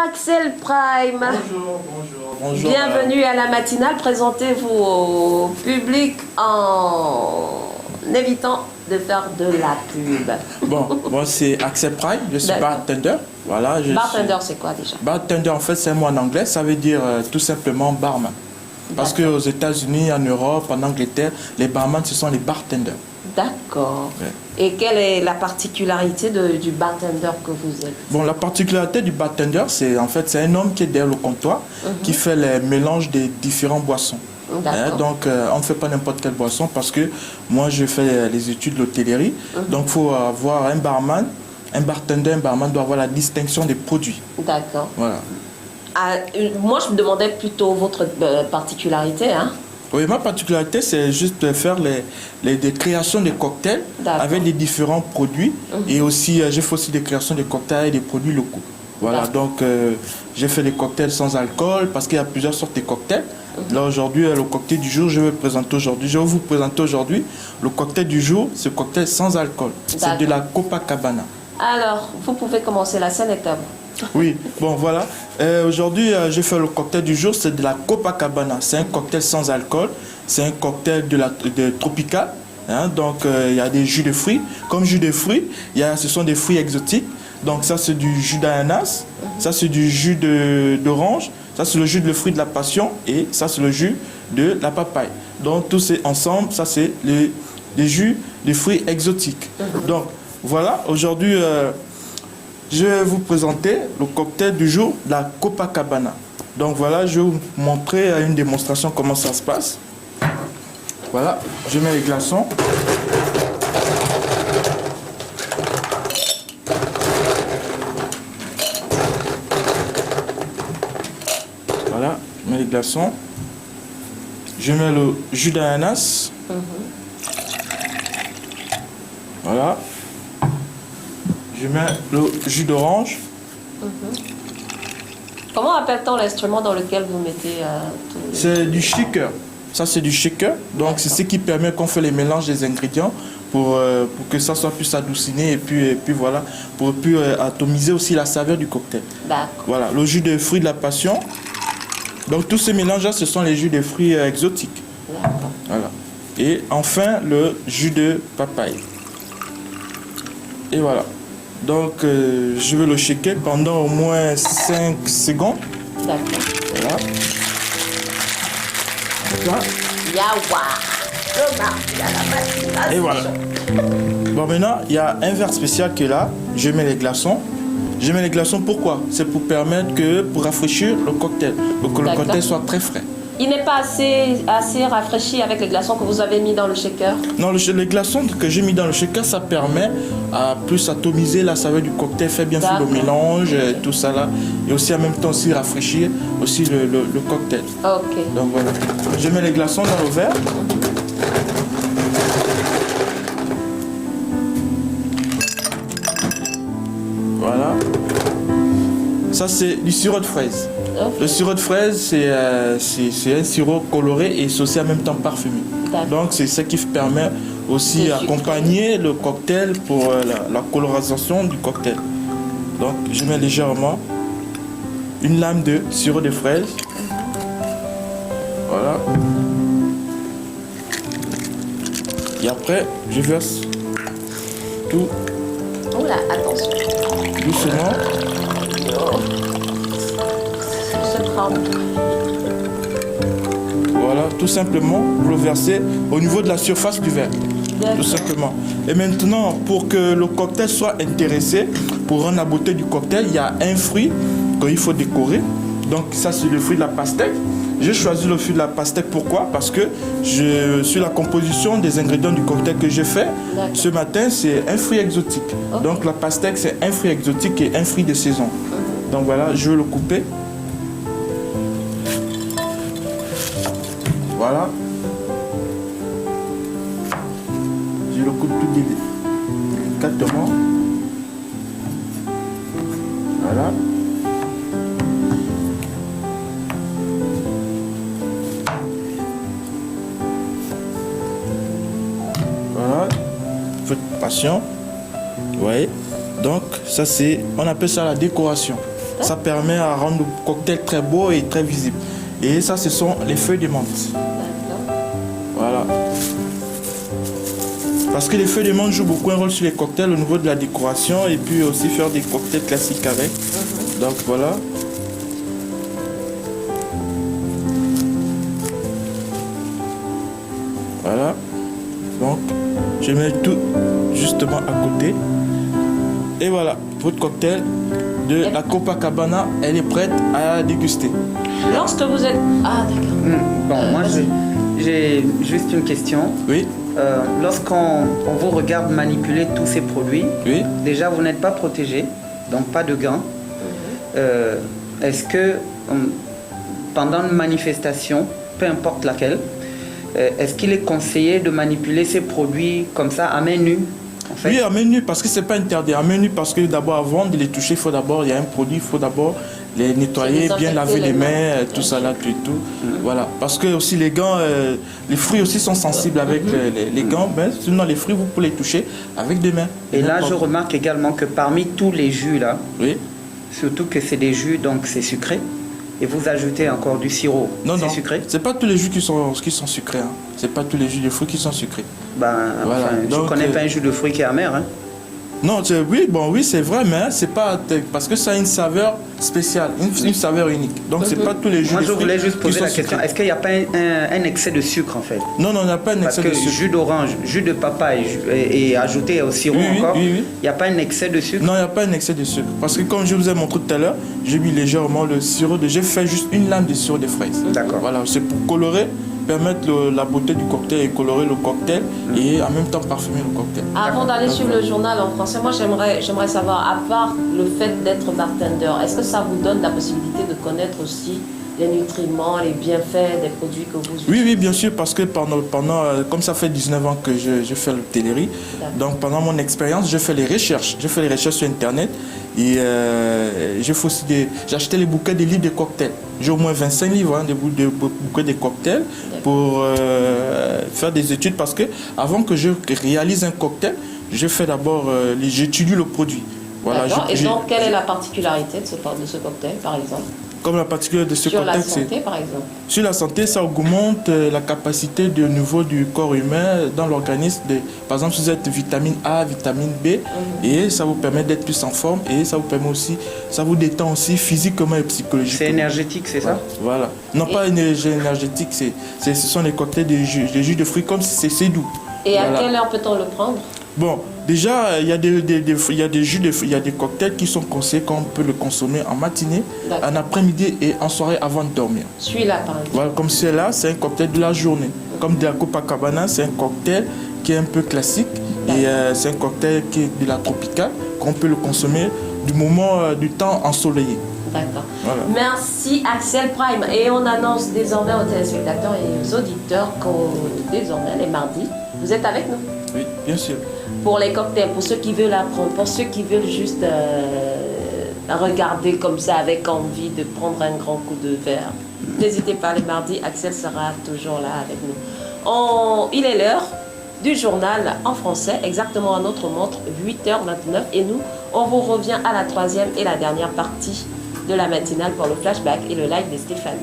Axel Prime. Bonjour. Bonjour. Bienvenue à la matinale. Présentez-vous au public en évitant de faire de la pub. Bon, moi c'est Axel Prime, je suis bartender. Voilà, Bartender, c'est quoi déjà? Bartender, en fait, c'est un mot en anglais, ça veut dire tout simplement barman. Parce qu'aux États-Unis, en Europe, en Angleterre, les barman, ce sont les bartenders. D'accord. Ouais. Et quelle est la particularité du bartender que vous êtes? Bon, la particularité du bartender, c'est en fait, c'est un homme qui est derrière le comptoir, qui fait les mélanges des différentes boissons. Donc, on ne fait pas n'importe quelle boisson parce que moi, je fais les études de l'hôtellerie. Donc, il faut avoir un barman, un bartender, un barman doit avoir la distinction des produits. D'accord. Voilà. Moi, je me demandais plutôt votre particularité, hein? Oui, ma particularité, c'est juste de faire des créations de cocktails avec les différents produits. Et aussi, j'ai fait aussi des créations de cocktails et des produits locaux. Voilà, donc j'ai fait des cocktails sans alcool parce qu'il y a plusieurs sortes de cocktails. Là, aujourd'hui, le cocktail du jour, je vais vous présenter aujourd'hui le cocktail du jour, ce cocktail sans alcool. C'est de la Copacabana. Alors, vous pouvez commencer, la scène est à vous. Oui, bon voilà. Aujourd'hui, j'ai fait le cocktail du jour, c'est de la Copacabana. C'est un cocktail sans alcool. C'est un cocktail de tropical. Hein, donc, il y a des jus de fruits. Comme jus de fruits, ce sont des fruits exotiques. Donc, ça, c'est du jus d'ananas. Ça, c'est du jus d'orange. Ça, c'est le jus de fruit de la passion. Et ça, c'est le jus de la papaye. Donc, tous ces ensemble, ça, c'est les jus de fruits exotiques. Donc, voilà. Aujourd'hui, je vais vous présenter le cocktail du jour, la Copacabana. Donc voilà, je vais vous montrer à une démonstration comment ça se passe. Voilà, je mets les glaçons. Voilà, je mets les glaçons. Je mets le jus d'ananas. Voilà. Je mets le jus d'orange. Comment appelle-t-on l'instrument dans lequel vous mettez tout? C'est du shaker. Ça, c'est du shaker. Donc, c'est ce qui permet qu'on fait les mélanges des ingrédients pour que ça soit plus adouciné et puis voilà, pour plus atomiser aussi la saveur du cocktail. D'accord. Voilà, le jus de fruits de la passion. Donc, tous ces mélanges-là, ce sont les jus de fruits exotiques. D'accord. Voilà. Et enfin, le jus de papaye. Et voilà. Donc, je vais le shaker pendant au moins 5 secondes. D'accord. Voilà. Voilà. Et voilà. Bon, maintenant, il y a un verre spécial qui est là. Je mets les glaçons. Je mets les glaçons, pourquoi? C'est pour permettre pour rafraîchir le cocktail. Pour que le cocktail soit très frais. Il n'est pas assez rafraîchi avec les glaçons que vous avez mis dans le shaker? Non, les glaçons que j'ai mis dans le shaker, ça permet à plus atomiser la saveur du cocktail, faire bien sûr le mélange, tout ça là. Et aussi en même temps aussi rafraîchir aussi le cocktail. Ok. Donc voilà. Je mets les glaçons dans le verre. Voilà. Ça c'est du sirop de fraise. Le sirop de fraise, c'est un sirop coloré et c'est aussi en même temps parfumé. Donc, c'est ce qui permet aussi d'accompagner le cocktail pour la colorisation du cocktail. Donc, je mets légèrement une lame de sirop de fraise. Voilà. Et après, je verse tout. Oula, attention. Doucement. Voilà, tout simplement, vous le versez au niveau de la surface du verre. Tout simplement. Et maintenant, pour que le cocktail soit intéressé, pour rendre la beauté du cocktail, il y a un fruit qu'il faut décorer. Donc ça, c'est le fruit de la pastèque. J'ai choisi le fruit de la pastèque, pourquoi? Parce que sur la composition des ingrédients du cocktail que j'ai fait, ce matin, c'est un fruit exotique. Donc la pastèque, c'est un fruit exotique et un fruit de saison. Donc voilà, je vais le couper. Voilà. Je le coupe tout délicatement. Voilà. Voilà. Faites patient. Vous voyez. Donc, ça c'est, on appelle ça la décoration. Ça permet à rendre le cocktail très beau et très visible. Et ça, ce sont les feuilles de menthe. D'accord. Voilà. Parce que les feuilles de menthe jouent beaucoup un rôle sur les cocktails au niveau de la décoration et puis aussi faire des cocktails classiques avec. Donc voilà. Voilà. Donc je mets tout justement à côté. Et voilà, votre cocktail de la Copacabana, elle est prête à déguster. Lorsque vous êtes... Ah, d'accord. Bon, moi j'ai juste une question. Oui, Lorsqu'on vous regarde manipuler tous ces produits, oui. déjà vous n'êtes pas protégé, donc pas de gants. Est-ce que pendant une manifestation, peu importe laquelle, est-ce qu'il est conseillé de manipuler ces produits comme ça à main nue en fait? Oui, à main nue, parce que c'est pas interdit. À main nue, parce que d'abord, avant de les toucher, il faut d'abord, il y a un produit, il faut d'abord les nettoyer, bien laver les mains, tout ça là, tout et tout. Voilà. Parce que aussi les gants, les fruits aussi sont sensibles avec les gants. Mais sinon, les fruits, vous pouvez les toucher avec des mains. Et là, je remarque également que parmi tous les jus là, oui. surtout que c'est des jus, donc c'est sucré, et vous ajoutez encore du sirop, c'est sucré? C'est pas tous les jus qui sont sucrés. Hein. C'est pas tous les jus de fruits qui sont sucrés. Ben, Voilà. enfin, je ne connais pas un jus de fruits qui est amer. Hein. Non, oui, c'est vrai, mais c'est pas parce que ça a une saveur spéciale, une saveur unique. Donc c'est pas tous les jus. Moi, de je fruits voulais juste qui poser sont la question, sucrés. est-ce qu'il n'y a pas un excès de sucre en fait? Non, il n'y a pas un Parce excès que de sucre. jus d'orange, jus de papaye et ajouté au sirop Oui, encore, oui. il n'y a pas un excès de sucre? Non, il n'y a pas un excès de sucre. Parce que comme je vous ai montré tout à l'heure, j'ai mis légèrement le sirop j'ai fait juste une lame de sirop de fraise. D'accord. Voilà, c'est pour colorer, permettre la beauté du cocktail et colorer le cocktail et en même temps parfumer le cocktail. Avant d'aller suivre le journal en français, moi j'aimerais savoir, à part le fait d'être bartender, est-ce que ça vous donne la possibilité de connaître aussi les nutriments, les bienfaits des produits que vous utilisez? Oui, bien sûr, parce que pendant comme ça fait 19 ans que je fais l'hôtellerie, donc pendant mon expérience, je fais les recherches. Je fais les recherches sur Internet et j'ai acheté les bouquets de livres de cocktails. J'ai au moins 25 livres de bouquets de cocktails pour faire des études parce que avant que je réalise un cocktail, je fais d'abord, j'étudie le produit. Voilà, et donc, quelle est la particularité de ce cocktail, par exemple? Comme la particularité de ce cocktail, sur la santé, par exemple? Sur la santé, ça augmente la capacité de niveau du corps humain dans l'organisme. Par exemple, si vous êtes vitamine A, vitamine B, et ça vous permet d'être plus en forme, et ça vous permet aussi, ça vous détend aussi physiquement et psychologiquement. C'est énergétique, c'est ça? Voilà. Non, pas énergétique, ce sont les cocktails de jus de fruits, comme si c'est doux. Et à quelle heure peut-on le prendre? Bon, déjà, il y a des cocktails qui sont conseillés qu'on peut le consommer en matinée, en après-midi et en soirée avant de dormir. Celui-là, par exemple. Voilà, comme celui-là, c'est un cocktail de la journée. Comme de la Copacabana, c'est un cocktail qui est un peu classique et c'est un cocktail qui est de la tropicale, qu'on peut le consommer du temps ensoleillé. D'accord. Voilà. Merci Axel Prime. Et on annonce désormais aux téléspectateurs et aux auditeurs que désormais, les mardis, vous êtes avec nous. Oui, bien sûr. Pour les cocktails, pour ceux qui veulent apprendre, pour ceux qui veulent juste regarder comme ça avec envie de prendre un grand coup de verre, n'hésitez pas, les mardis, Axel sera toujours là avec nous. Il est l'heure du journal en français, exactement à notre montre, 8h29. Et nous, on vous revient à la troisième et la dernière partie de la matinale pour le flashback et le live de Stéphanie.